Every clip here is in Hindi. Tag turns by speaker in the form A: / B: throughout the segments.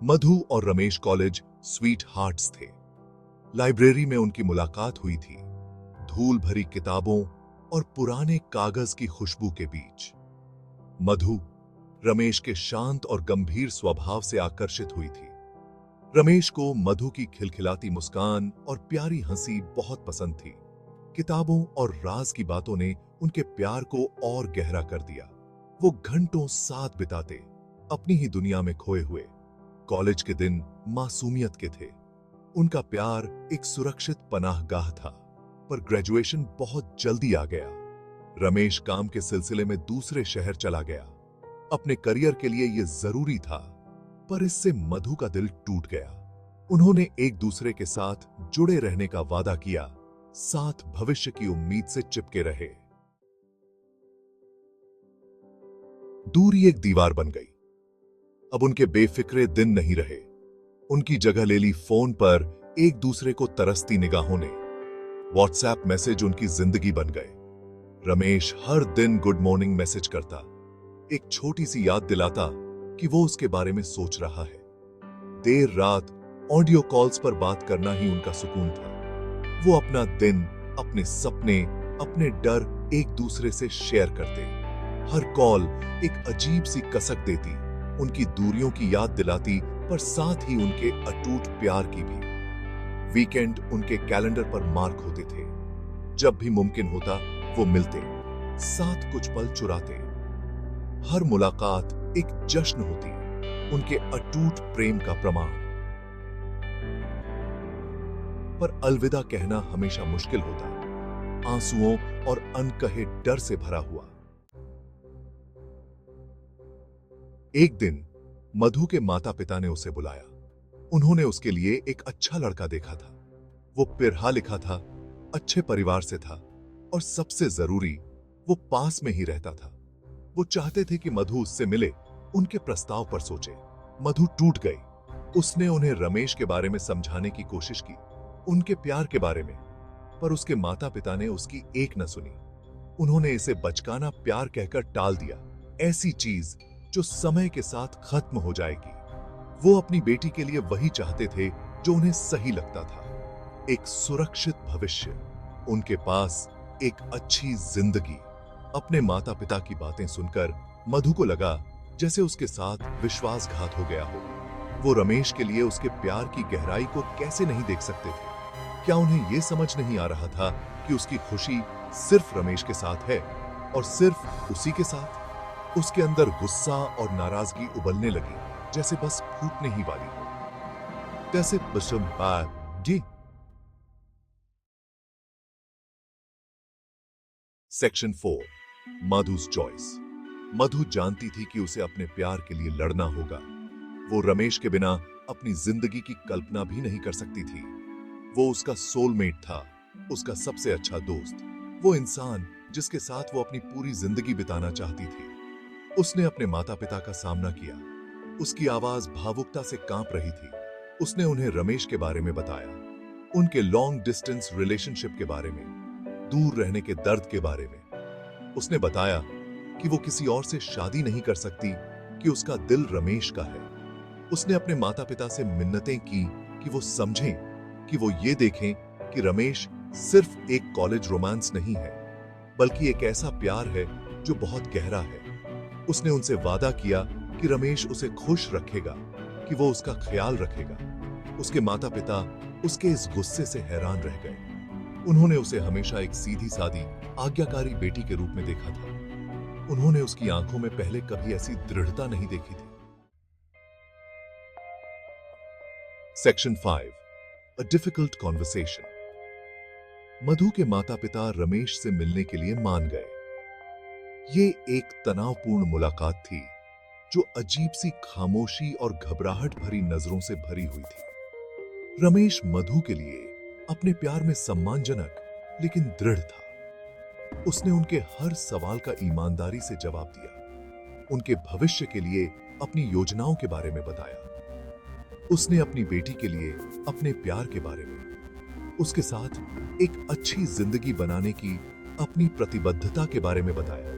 A: मधु और रमेश कॉलेज स्वीट हार्ट्स थे। लाइब्रेरी में उनकी मुलाकात हुई थी, धूल भरी किताबों और पुराने कागज की खुशबू के बीच। मधु रमेश के शांत और गंभीर स्वभाव से आकर्षित हुई थी। रमेश को मधु की खिलखिलाती मुस्कान और प्यारी हंसी बहुत पसंद थी। किताबों और राज की बातों ने उनके प्यार को और गहरा कर दिया। वो घंटों साथ बिताते, अपनी ही दुनिया में खोए हुए। कॉलेज के दिन मासूमियत के थे। उनका प्यार एक सुरक्षित पनाहगाह था, पर ग्रेजुएशन बहुत जल्दी आ गया। रमेश काम के सिलसिले में दूसरे शहर चला गया। अपने करियर के लिए यह जरूरी था, पर इससे मधु का दिल टूट गया। उन्होंने एक दूसरे के साथ जुड़े रहने का वादा किया, साथ भविष्य की उम्मीद से चिपके रहे। दूरी एक दीवार बन गई। अब उनके बेफिक्रे दिन नहीं रहे। उनकी जगह ले ली फोन पर एक दूसरे को तरसती निगाहों ने। व्हाट्सएप मैसेज उनकी जिंदगी बन गए। रमेश हर दिन गुड मॉर्निंग मैसेज करता, एक छोटी सी याद दिलाता कि वो उसके बारे में सोच रहा है। देर रात ऑडियो कॉल्स पर बात करना ही उनका सुकून था। वो अपना दिन, अपने सपने, अपने डर एक दूसरे से शेयर करते। हर कॉल एक अजीब सी कसक देती, उनकी दूरियों की याद दिलाती, पर साथ ही उनके अटूट प्यार की भी। वीकेंड उनके कैलेंडर पर मार्क होते थे। जब भी मुमकिन होता वो मिलते, साथ कुछ पल चुराते। हर मुलाकात एक जश्न होती, उनके अटूट प्रेम का प्रमाण। पर अलविदा कहना हमेशा मुश्किल होता, आंसुओं और अनकहे डर से भरा हुआ। एक दिन मधु के माता पिता ने उसे बुलाया। उन्होंने उसके लिए एक अच्छा लड़का देखा था। वो पढ़ा लिखा था, अच्छे परिवार से था, और सबसे जरूरी वो पास में ही रहता था। वो चाहते थे कि मधु उससे मिले, उनके प्रस्ताव पर सोचे। मधु टूट गई। उसने उन्हें रमेश के बारे में समझाने की कोशिश की, उनके प्यार के बारे में, पर उसके माता पिता ने उसकी एक न सुनी। उन्होंने इसे बचकाना प्यार कहकर टाल दिया, ऐसी चीज जो समय के साथ खत्म हो जाएगी। वो अपनी बेटी के लिए वही चाहते थे जो उन्हें सही लगता था, एक सुरक्षित भविष्य, उनके पास एक अच्छी जिंदगी। अपने माता पिता की बातें सुनकर मधु को लगा जैसे उसके साथ विश्वासघात हो गया हो। वो रमेश के लिए उसके प्यार की गहराई को कैसे नहीं देख सकते थे। क्या उन्हें यह समझ नहीं आ रहा था कि उसकी खुशी सिर्फ रमेश के साथ है, और सिर्फ उसी के साथ? उसके अंदर गुस्सा और नाराजगी उबलने लगी, जैसे बस फूटने ही वाली हो। जैसे जी। Section 4, मधु's choice. मधु जानती थी कि उसे अपने प्यार के लिए लड़ना होगा। वो रमेश के बिना अपनी जिंदगी की कल्पना भी नहीं कर सकती थी। वो उसका सोलमेट था, उसका सबसे अच्छा दोस्त, वो इंसान जिसके साथ वो अपनी पूरी जिंदगी बिताना चाहती थी। उसने अपने माता पिता का सामना किया। उसकी आवाज भावुकता से कांप रही थी। उसने उन्हें रमेश के बारे में बताया, उनके लॉन्ग डिस्टेंस रिलेशनशिप के बारे में, दूर रहने के दर्द के बारे में। उसने बताया कि वो किसी और से शादी नहीं कर सकती, कि उसका दिल रमेश का है। उसने अपने माता पिता से मिन्नतें की कि वो समझें, कि वो ये देखें कि रमेश सिर्फ एक कॉलेज रोमांस नहीं है, बल्कि एक ऐसा प्यार है जो बहुत गहरा है। उसने उनसे वादा किया कि रमेश उसे खुश रखेगा, कि वो उसका ख्याल रखेगा। उसके माता पिता उसके इस गुस्से से हैरान रह गए। उन्होंने उसे हमेशा एक सीधी सादी, आज्ञाकारी बेटी के रूप में देखा था। उन्होंने उसकी आंखों में पहले कभी ऐसी दृढ़ता नहीं देखी थी। Section 5, a difficult conversation. Madhu के माता पिता रमेश से मिलने के लिए मान गए। ये एक तनावपूर्ण मुलाकात थी, जो अजीब सी खामोशी और घबराहट भरी नजरों से भरी हुई थी। रमेश मधु के लिए अपने प्यार में सम्मानजनक लेकिन दृढ़ था। उसने उनके हर सवाल का ईमानदारी से जवाब दिया, उनके भविष्य के लिए अपनी योजनाओं के बारे में बताया। उसने अपनी बेटी के लिए अपने प्यार के बारे में, उसके साथ एक अच्छी जिंदगी बनाने की अपनी प्रतिबद्धता के बारे में बताया।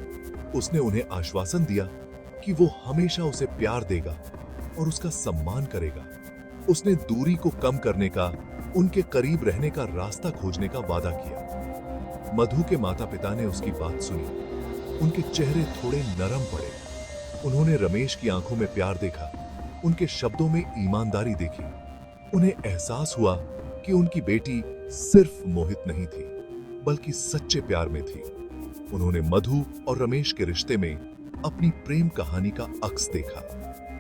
A: उसने उन्हें आश्वासन दिया कि वो हमेशा उसे प्यार देगा, और उसका सम्मान करेगा। उसने दूरी को कम करने का, उनके करीब रहने का रास्ता खोजने का वादा किया। मधु के माता-पिता ने उसकी बात सुनी। उनके चेहरे थोड़े नरम पड़े। उन्होंने रमेश की आंखों में प्यार देखा, उनके शब्दों में ईमानदारी देखी। उन्हें एहसास हुआ कि उनकी बेटी सिर्फ मोहित नहीं थी, बल्कि सच्चे प्यार में थी। उन्होंने मधु और रमेश के रिश्ते में अपनी प्रेम कहानी का अक्स देखा।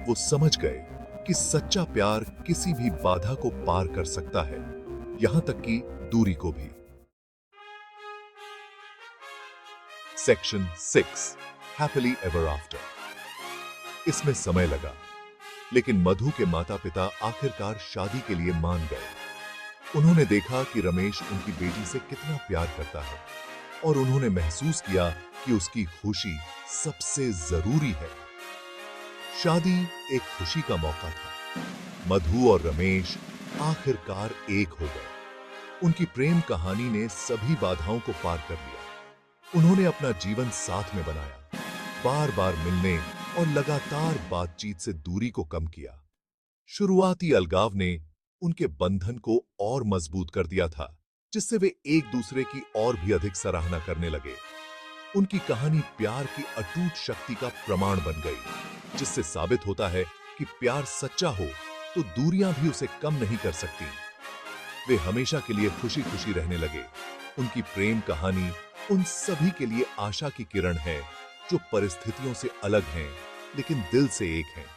A: वो समझ गए कि सच्चा प्यार किसी भी बाधा को पार कर सकता है, यहां तक कि दूरी को भी। Section 6 happily ever after. इसमें समय लगा, लेकिन मधु के माता-पिता आखिरकार शादी के लिए मान गए। उन्होंने देखा कि रमेश उनकी बेटी से कितना प्यार करता है और उन्होंने महसूस किया कि उसकी खुशी सबसे जरूरी है। शादी एक खुशी का मौका था। मधु और रमेश आखिरकार एक हो गए। उनकी प्रेम कहानी ने सभी बाधाओं को पार कर लिया। उन्होंने अपना जीवन साथ में बनाया, बार बार मिलने और लगातार बातचीत से दूरी को कम किया। शुरुआती अलगाव ने उनके बंधन को और मजबूत कर दिया था, जिससे वे एक दूसरे की और भी अधिक सराहना करने लगे। उनकी कहानी प्यार की अटूट शक्ति का प्रमाण बन गई, जिससे साबित होता है कि प्यार सच्चा हो तो दूरियां भी उसे कम नहीं कर सकती। वे हमेशा के लिए खुशी खुशी रहने लगे। उनकी प्रेम कहानी उन सभी के लिए आशा की किरण है, जो परिस्थितियों से अलग हैं, लेकिन दिल से एक हैं।